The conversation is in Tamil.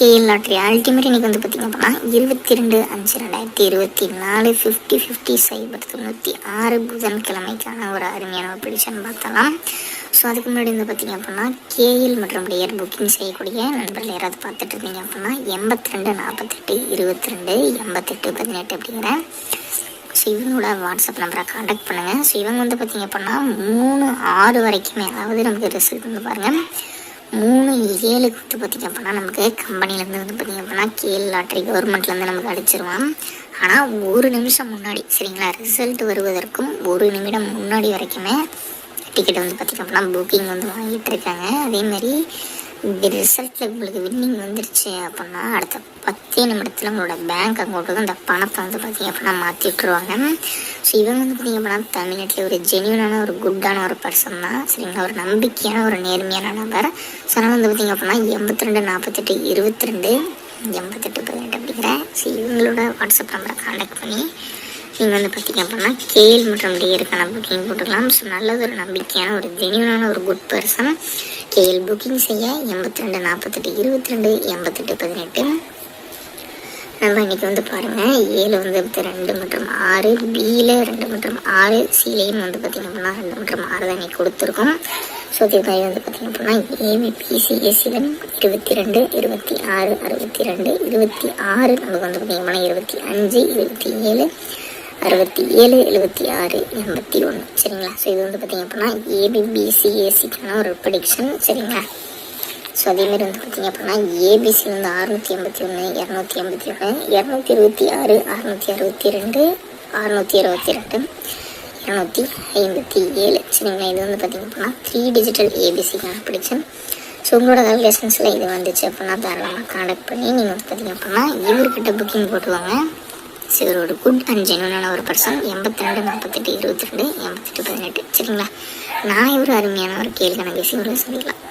கேஎல் லாட்ரி அல்டிமேட் இன்றைக்கி வந்து பார்த்திங்க அப்படின்னா 22/5/2024 50/50 096 புதன்கிழமைக்கான ஒரு அருமையான ஒரு ப்ரெடிக்ஷன் பார்த்தலாம். ஸோ அதுக்கு முன்னாடி வந்து பார்த்திங்க அப்படின்னா கேஎல் மற்றும் பிளேயர் புக்கிங் செய்யக்கூடிய நண்பர்கள் யாராவது பார்த்துட்டு இருந்தீங்க அப்படின்னா 82 48 22 88 18 அப்படிங்கிற ஸோ இவங்களோட வாட்ஸ்அப் நம்பரை காண்டாக்ட் பண்ணுங்கள். ஸோ இவங்க வந்து பார்த்திங்க அப்படின்னா 3/6 வரைக்குமே, அதாவது நமக்கு ரிசல்ட் வந்து பாருங்கள் 3/7 வந்து பார்த்திங்க அப்படின்னா நமக்கு கம்பெனிலேருந்து வந்து பார்த்திங்க அப்படின்னா கேஎல் லாட்ரி கவர்மெண்ட்லேருந்து நமக்கு அடிச்சிருவான். ஆனால் ஒரு நிமிஷம் முன்னாடி சரிங்களா, ரிசல்ட் வருவதற்கும் ஒரு நிமிடம் முன்னாடி வரைக்குமே டிக்கெட் வந்து பார்த்திங்க அப்படின்னா புக்கிங் வந்து வாங்கிட்டு இருக்காங்க. அதேமாதிரி ரிசல்ட்டில் உங்களுக்கு வின்னிங் வந்துருச்சு அப்படின்னா அடுத்த 10 நிமிடத்தில் உங்களோட பேங்க் அக்கௌண்ட்டுக்கு அந்த பணத்தை வந்து பார்த்திங்க அப்படின்னா மாற்றி விட்டுருவாங்க. ஸோ இவங்க வந்து பார்த்திங்க அப்படின்னா தமிழ்நாட்டில் ஒரு ஜென்யூனான ஒரு குட்டான ஒரு பர்சன் தான் சரிங்களா, ஒரு நம்பிக்கையான ஒரு நேர்மையான நபர். ஸோ அதனால் வந்து பார்த்திங்க அப்படின்னா 82 48 22 88 18 அப்படிங்கிற ஸோ இவங்களோட வாட்ஸ்அப் நம்பரை காண்டாக்ட் பண்ணி நீங்கள் வந்து பார்த்திங்க அப்படின்னா கேஎல் மற்றும் டிஏருக்கான புக்கிங் போட்டுக்கலாம். ஸோ நல்லது ஒரு நம்பிக்கையான ஒரு ஜென்யூனான ஒரு குட் பர்சன். கேஎல் புக்கிங் செய்ய 82 48 22 88 18. நம்ம இன்றைக்கி வந்து பாருங்கள் 7 வந்து 2 மற்றும் 6, பியில் 2 மற்றும் 6, சிலையும் வந்து பார்த்திங்க அப்படின்னா 2 மற்றும் 6 தான் இன்றைக்கி கொடுத்துருக்கோம். ஸோ இதே மாதிரி வந்து பார்த்திங்க அப்படின்னா ஏபிபிசிஎஸ்சியில் 22 26 62 26 நமக்கு வந்து பார்த்திங்க அப்படின்னா 25 27 67 76 81 சரிங்களா. ஸோ இது வந்து பார்த்திங்க அப்படின்னா ஏபிபிசிஎஸ்சிக்கான ஒரு ப்ரெடிக்ஷன் சரிங்களா. ஸோ அதேமாதிரி வந்து பார்த்திங்க அப்படின்னா ஏபிசி வந்து 681 281 226 662 622 257 சரிங்களா. இது வந்து பார்த்திங்க அப்படின்னா 3 டிஜிட்டல் ஏபிசிக்கான ப்ரெடிக்ஷன். ஸோ உங்களோட கால்குலேஷன்ஸில் இது வந்துச்சு அப்படின்னா தாராளமாக காண்டாக்ட் பண்ணி நீங்கள் வந்து பார்த்திங்க அப்படின்னா இவர்கிட்ட புக்கிங் போட்டுவாங்க. ஸோ இவரோட குட் அண்ட் ஜென்யூனான ஒரு பர்சன். 82 48 22 88 18 சரிங்களா. நான் இவர் அருமையான ஒரு கேள்வி பேசி ஒரு சந்திக்கலாம்.